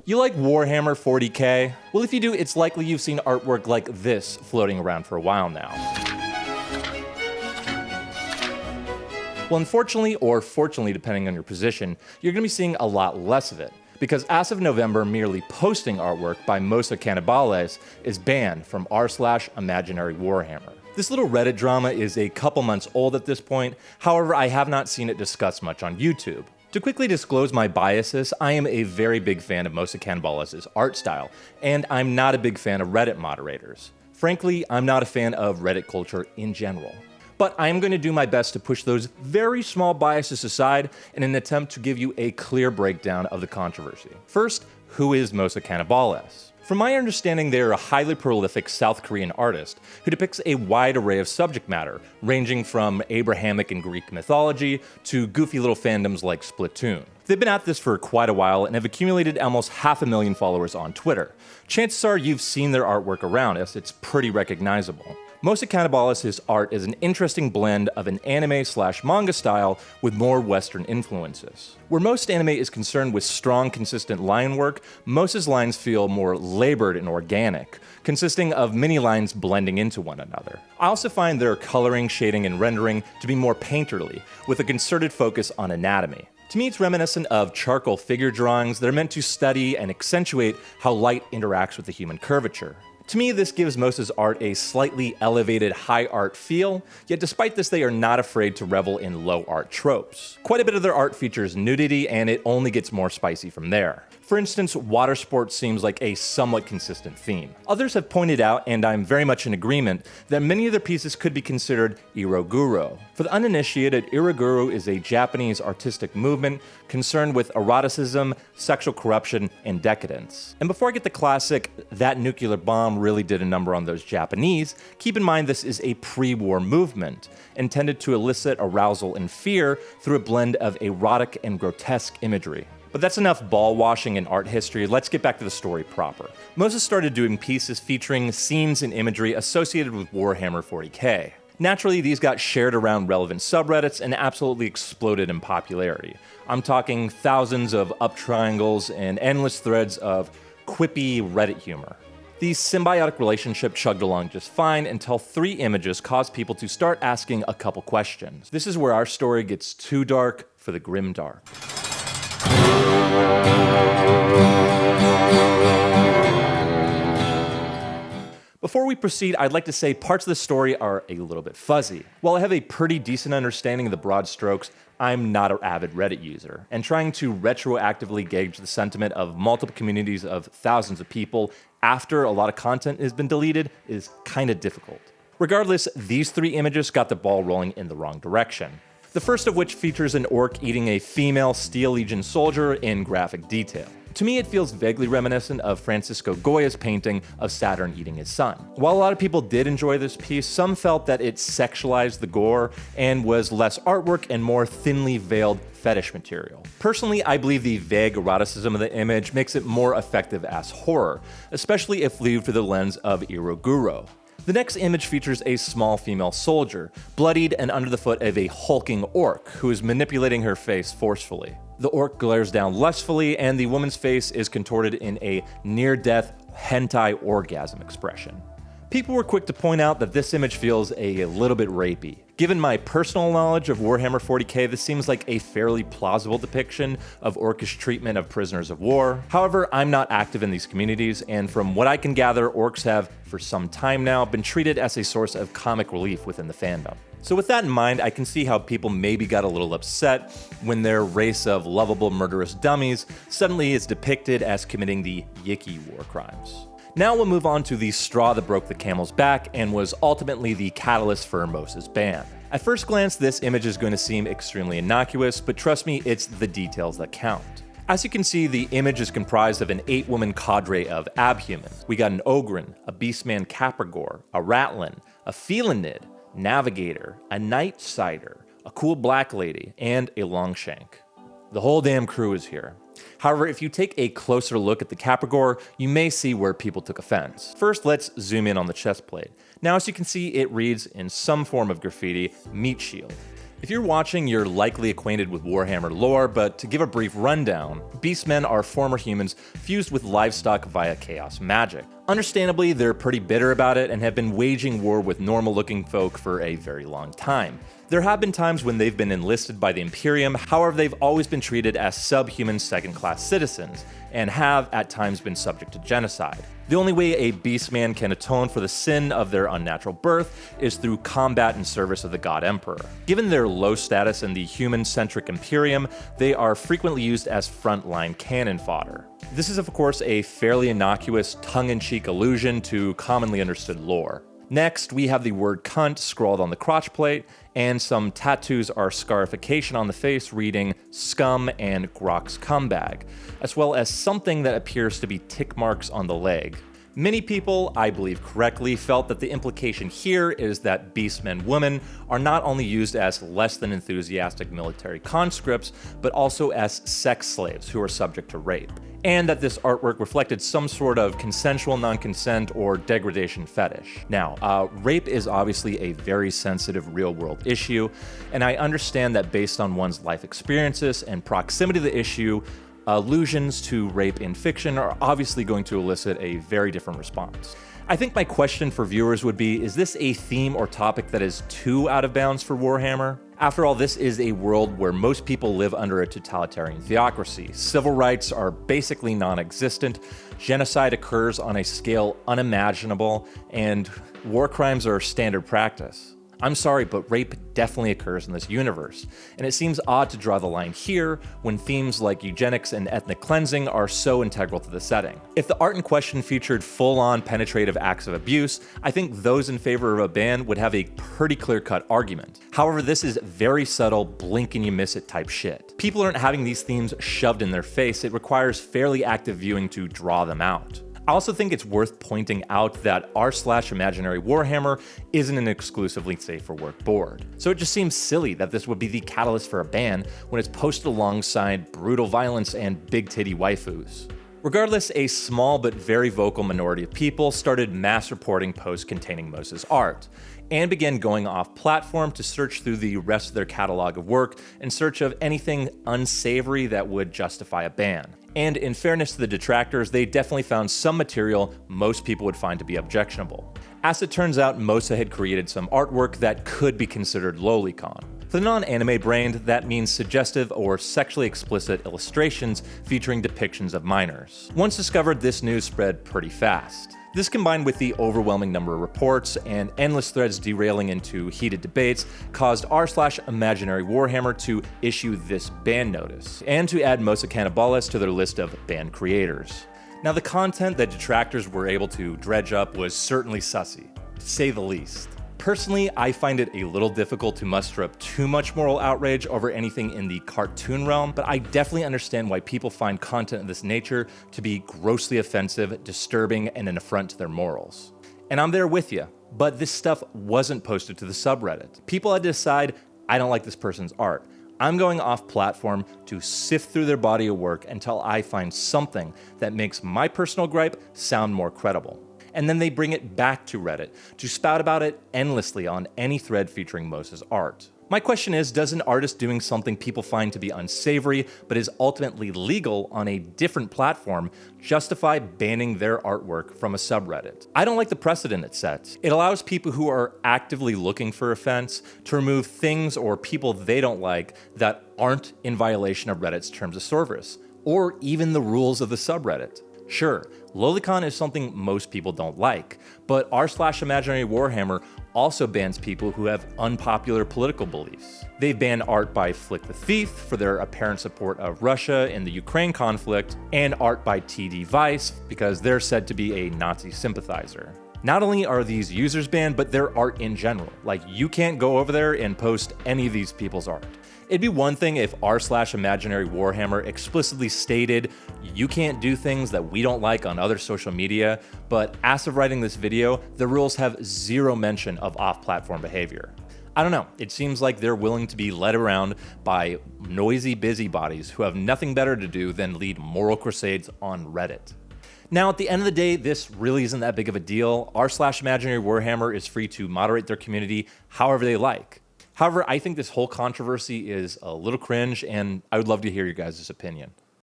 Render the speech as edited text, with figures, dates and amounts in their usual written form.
You like Warhammer 40k? Well, if you do, it's likely you've seen artwork like this floating around for a while now. Well, unfortunately, or fortunately depending on your position, you're going to be seeing a lot less of it, because as of November, merely posting artwork by Mosa Cannibales is banned from r/Imaginarywarhammer. This little Reddit drama is a couple months old at this point, however, I have not seen it discussed much on YouTube. To quickly disclose my biases, I am a very big fan of Mosa Cannibales' art style, and I'm not a big fan of Reddit moderators. Frankly, I'm not a fan of Reddit culture in general. But I am going to do my best to push those very small biases aside in an attempt to give you a clear breakdown of the controversy. First, who is Mosa Cannibales? From my understanding, they are a highly prolific South Korean artist who depicts a wide array of subject matter, ranging from Abrahamic and Greek mythology to goofy little fandoms like Splatoon. They've been at this for quite a while and have accumulated almost 500,000 followers on Twitter. Chances are you've seen their artwork around, as it's pretty recognizable. Mosa Cannibales' art is an interesting blend of an anime/manga style with more Western influences. Where most anime is concerned with strong, consistent line work, Mosa's lines feel more labored and organic, consisting of many lines blending into one another. I also find their coloring, shading, and rendering to be more painterly, with a concerted focus on anatomy. To me, it's reminiscent of charcoal figure drawings that are meant to study and accentuate how light interacts with the human curvature. To me, this gives Mosa's art a slightly elevated high art feel, yet despite this they are not afraid to revel in low art tropes. Quite a bit of their art features nudity, and it only gets more spicy from there. For instance, water sports seems like a somewhat consistent theme. Others have pointed out, and I'm very much in agreement, that many of their pieces could be considered iroguro. For the uninitiated, iroguro is a Japanese artistic movement concerned with eroticism, sexual corruption, and decadence. And before I get the classic, that nuclear bomb really did a number on those Japanese, keep in mind this is a pre-war movement, intended to elicit arousal and fear through a blend of erotic and grotesque imagery. But that's enough ball washing and art history, let's get back to the story proper. Mosa started doing pieces featuring scenes and imagery associated with Warhammer 40k. Naturally, these got shared around relevant subreddits and absolutely exploded in popularity. I'm talking thousands of up triangles and endless threads of quippy Reddit humor. The symbiotic relationship chugged along just fine until 3 images caused people to start asking a couple questions. This is where our story gets too dark for the grim dark. Before we proceed, I'd like to say parts of the story are a little bit fuzzy. While I have a pretty decent understanding of the broad strokes, I'm not an avid Reddit user, and trying to retroactively gauge the sentiment of multiple communities of thousands of people after a lot of content has been deleted is kinda difficult. Regardless, these 3 images got the ball rolling in the wrong direction. The first of which features an orc eating a female Steel Legion soldier in graphic detail. To me, it feels vaguely reminiscent of Francisco Goya's painting of Saturn eating his son. While a lot of people did enjoy this piece, some felt that it sexualized the gore and was less artwork and more thinly veiled fetish material. Personally, I believe the vague eroticism of the image makes it more effective as horror, especially if viewed through the lens of iroguro. The next image features a small female soldier, bloodied and under the foot of a hulking orc who is manipulating her face forcefully. The orc glares down lustfully, and the woman's face is contorted in a near-death hentai orgasm expression. People were quick to point out that this image feels a little bit rapey. Given my personal knowledge of Warhammer 40k, this seems like a fairly plausible depiction of orcish treatment of prisoners of war. However, I'm not active in these communities, and from what I can gather, orcs have, for some time now, been treated as a source of comic relief within the fandom. So with that in mind, I can see how people maybe got a little upset when their race of lovable murderous dummies suddenly is depicted as committing the yicky war crimes. Now we'll move on to the straw that broke the camel's back and was ultimately the catalyst for Mosa's ban. At first glance, this image is going to seem extremely innocuous, but trust me, it's the details that count. As you can see, the image is comprised of an 8-woman cadre of abhumans. We got an Ogren, a Beastman Caprigore, a Ratlin, a Felinid, Navigator, a Nightsider, a cool black lady, and a Longshank. The whole damn crew is here. However, if you take a closer look at the Caprigore, you may see where people took offense. First, let's zoom in on the chest plate. Now, as you can see, it reads in some form of graffiti, meat shield. If you're watching, you're likely acquainted with Warhammer lore, but to give a brief rundown, beastmen are former humans fused with livestock via chaos magic. Understandably, they're pretty bitter about it and have been waging war with normal-looking folk for a very long time. There have been times when they've been enlisted by the Imperium, however they've always been treated as subhuman second-class citizens, and have at times been subject to genocide. The only way a beastman can atone for the sin of their unnatural birth is through combat in service of the God Emperor. Given their low status in the human-centric Imperium, they are frequently used as frontline cannon fodder. This is of course a fairly innocuous, tongue-in-cheek allusion to commonly understood lore. Next, we have the word cunt scrawled on the crotch plate, and some tattoos are scarification on the face reading scum and Grok's cumbag, as well as something that appears to be tick marks on the leg. Many people, I believe correctly, felt that the implication here is that beastmen women are not only used as less than enthusiastic military conscripts, but also as sex slaves who are subject to rape, and that this artwork reflected some sort of consensual non-consent or degradation fetish. Now, rape is obviously a very sensitive real-world issue, and I understand that based on one's life experiences and proximity to the issue, allusions to rape in fiction are obviously going to elicit a very different response. I think my question for viewers would be, is this a theme or topic that is too out of bounds for Warhammer? After all, this is a world where most people live under a totalitarian theocracy. Civil rights are basically non-existent, genocide occurs on a scale unimaginable, and war crimes are standard practice. I'm sorry, but rape definitely occurs in this universe, and it seems odd to draw the line here when themes like eugenics and ethnic cleansing are so integral to the setting. If the art in question featured full-on penetrative acts of abuse, I think those in favor of a ban would have a pretty clear-cut argument. However, this is very subtle, blink and you miss it type shit. People aren't having these themes shoved in their face, it requires fairly active viewing to draw them out. I also think it's worth pointing out that r/Imaginarywarhammer isn't an exclusively safe for work board, so it just seems silly that this would be the catalyst for a ban when it's posted alongside brutal violence and big titty waifus. Regardless, a small but very vocal minority of people started mass reporting posts containing Mosa's art, and began going off-platform to search through the rest of their catalog of work in search of anything unsavory that would justify a ban. And in fairness to the detractors, they definitely found some material most people would find to be objectionable. As it turns out, Mosa had created some artwork that could be considered lolicon. For the non-anime brained, that means suggestive or sexually explicit illustrations featuring depictions of minors. Once discovered, this news spread pretty fast. This, combined with the overwhelming number of reports and endless threads derailing into heated debates, caused r/Imaginarywarhammer to issue this ban notice, and to add Mosa Cannibales to their list of banned creators. Now, the content that detractors were able to dredge up was certainly sussy, to say the least. Personally, I find it a little difficult to muster up too much moral outrage over anything in the cartoon realm, but I definitely understand why people find content of this nature to be grossly offensive, disturbing, and an affront to their morals. And I'm there with you, but this stuff wasn't posted to the subreddit. People had to decide, I don't like this person's art. I'm going off platform to sift through their body of work until I find something that makes my personal gripe sound more credible. And then they bring it back to Reddit to spout about it endlessly on any thread featuring Mosa's art. My question is, does an artist doing something people find to be unsavory but is ultimately legal on a different platform justify banning their artwork from a subreddit? I don't like the precedent it sets. It allows people who are actively looking for offense to remove things or people they don't like that aren't in violation of Reddit's terms of service, or even the rules of the subreddit. Sure, lolicon is something most people don't like, but r/Imaginarywarhammer also bans people who have unpopular political beliefs. They've banned art by Flick the Thief for their apparent support of Russia in the Ukraine conflict, and art by TD Vice because they're said to be a Nazi sympathizer. Not only are these users banned, but their art in general. Like, you can't go over there and post any of these people's art. It'd be one thing if r/Imaginarywarhammer explicitly stated, you can't do things that we don't like on other social media, but as of writing this video, the rules have zero mention of off-platform behavior. I don't know, it seems like they're willing to be led around by noisy busybodies who have nothing better to do than lead moral crusades on Reddit. Now, at the end of the day, this really isn't that big of a deal. r/Imaginarywarhammer is free to moderate their community however they like. However, I think this whole controversy is a little cringe, and I would love to hear your guys' opinion.